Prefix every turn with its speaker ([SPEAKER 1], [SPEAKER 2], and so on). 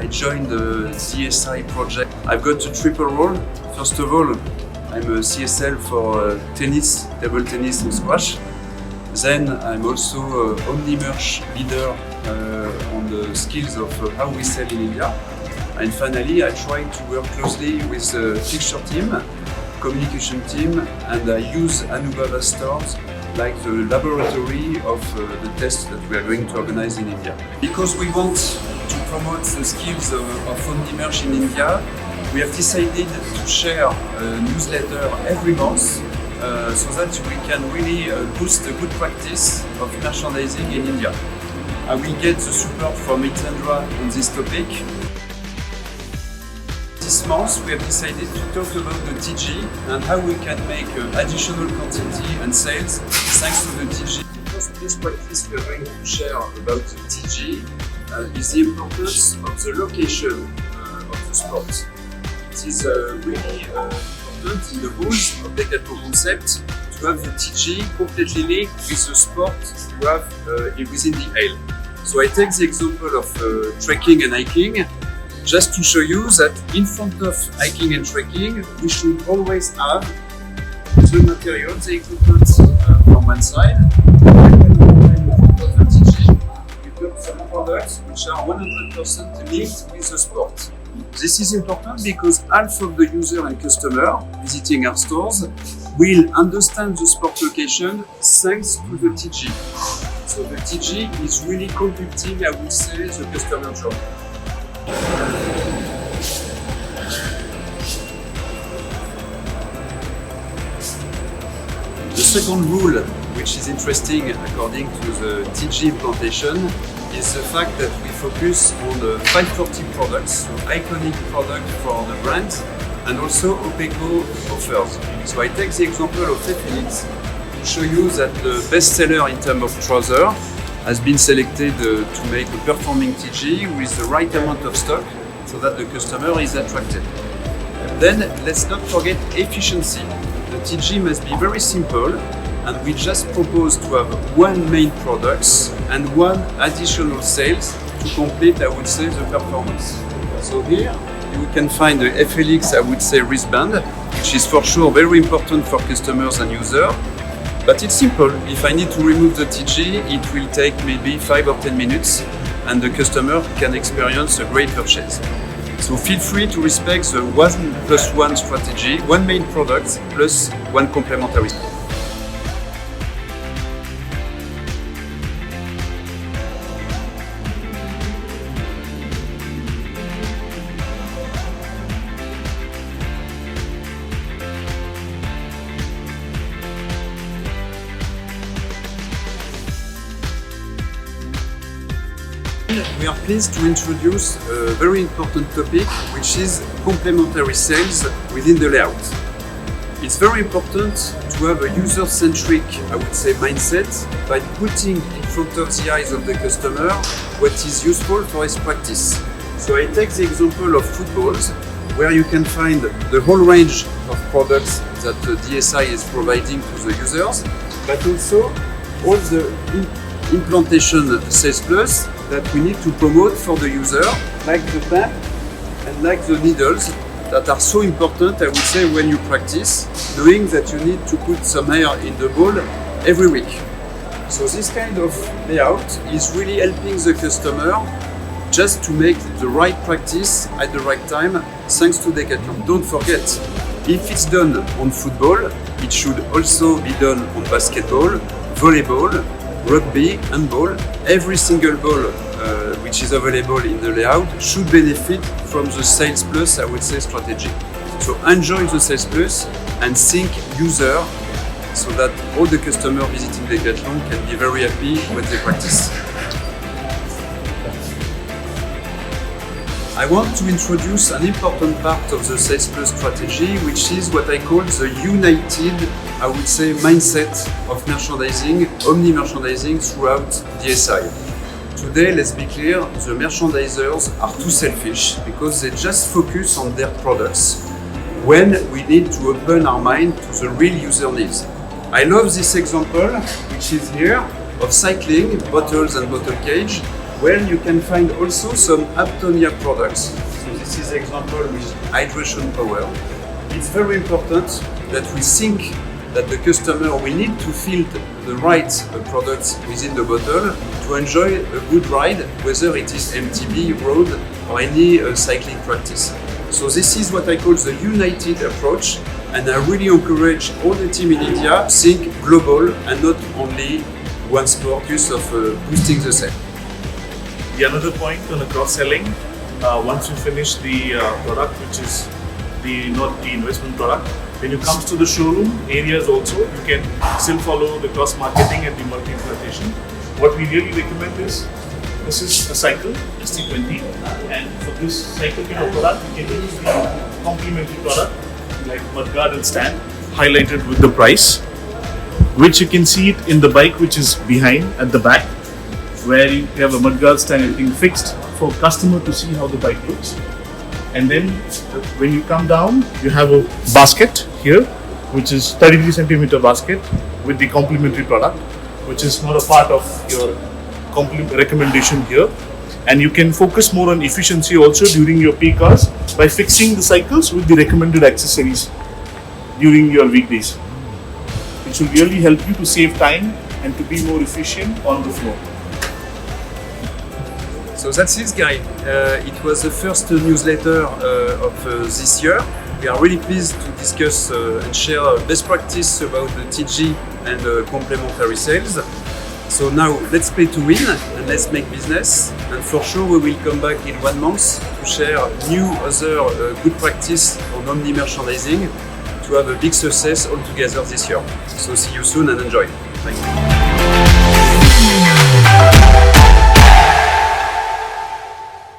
[SPEAKER 1] I joined the DSI project. I've got a triple role. First of all, I'm a CSL for tennis, table tennis and squash. Then I'm also Omnimerch leader on the skills of how we sell in India. And finally, I try to work closely with the fixture team, communication team, and I use Anubhava stores like the laboratory of the tests that we are going to organize in India. Because we want to promote the skills of Omnimerch in India, we have decided to share a newsletter every month so that we can really boost the good practice of merchandising in India. I will get the support from Hitendra on this topic. This month we have decided to talk about the TG and how we can make additional quantity and sales thanks to the TG. The first best practice we are going to share about the TG is the importance of the location of the sport. It is really important in the rules of Decathlon concept to have the TG completely linked with the sport you have within the aisle. So I take the example of trekking and hiking, just to show you that in front of hiking and trekking, we should always have the material, the equipment from one side, and in front of the TG, we've got some products which are 100% linked with the sport. This is important because half of the user and customer visiting our stores will understand the sport location thanks to the TG. So the TG is really completing, I would say, the customer journey. The second rule, which is interesting according to the TG implantation, is the fact that we focus on the 540 products, so iconic product for the brand, and also OPECO offers. So I take the example of Felix to show you that the best seller in terms of trouser has been selected to make a performing TG with the right amount of stock so that the customer is attracted. Then let's not forget efficiency. The TG must be very simple, and we just propose to have one main product and one additional sales to complete, I would say, the performance. So here you can find the FLX, I would say, wristband, which is for sure very important for customers and users. But it's simple. If I need to remove the TG, it will take maybe 5 or 10 minutes, and the customer can experience a great purchase. So feel free to respect the 1+1 strategy, one main product plus one complementary. We are pleased to introduce a very important topic, which is complementary sales within the layout. It's very important to have a user-centric, I would say, mindset by putting in front of the eyes of the customer what is useful for his practice. So I take the example of footballs, where you can find the whole range of products that the DSI is providing to the users, but also all the implantation sales plus that we need to promote for the user, like the pump and like the needles that are so important, I would say, when you practice, knowing that you need to put some air in the ball every week. So this kind of layout is really helping the customer just to make the right practice at the right time, thanks to Decathlon. Don't forget, if it's done on football, it should also be done on basketball, volleyball, rugby, handball. Every single ball which is available in the layout should benefit from the Sales Plus, I would say, strategy. So enjoy the Sales Plus and think user so that all the customers visiting Decathlon can be very happy when they practice. I want to introduce an important part of the Sales Plus strategy, which is what I call the united, I would say, mindset of merchandising, omni-merchandising throughout DSI. Today, let's be clear, the merchandisers are too selfish because they just focus on their products when we need to open our mind to the real user needs. I love this example, which is here, of cycling, bottles and bottle cage. Well, you can find also some Aptonia products. So this is example with hydration power. It's very important that we think that the customer will need to fill the right products within the bottle to enjoy a good ride, whether it is MTB, road, or any cycling practice. So this is what I call the united approach, and I really encourage all the team in India to think global and not only one sport use of boosting the sale.
[SPEAKER 2] The another point on the cross-selling, once you finish the product, which is not the investment product, when it comes to the showroom areas also, you can still follow the cross-marketing and the multi-implantation. What we really recommend is, this is a cycle, ST20, and for this cycle product, you can use the complementary product like mudguard and stand, highlighted with the price, which you can see it in the bike which is behind at the back, where you have a mudguard stand, everything fixed for customer to see how the bike looks. And then when you come down, you have a basket here, which is 33 centimeter basket with the complementary product, which is not a part of your recommendation here. And you can focus more on efficiency also during your peak hours by fixing the cycles with the recommended accessories during your weekdays. It will really help you to save time and to be more efficient on the floor.
[SPEAKER 1] So that's it, guys. It was the first newsletter of this year. We are really pleased to discuss and share best practice about the TG and complementary sales. So now let's play to win and let's make business. And for sure we will come back in 1 month to share new other good practice on omni merchandising to have a big success all together this year. So see you soon and enjoy. Thank you.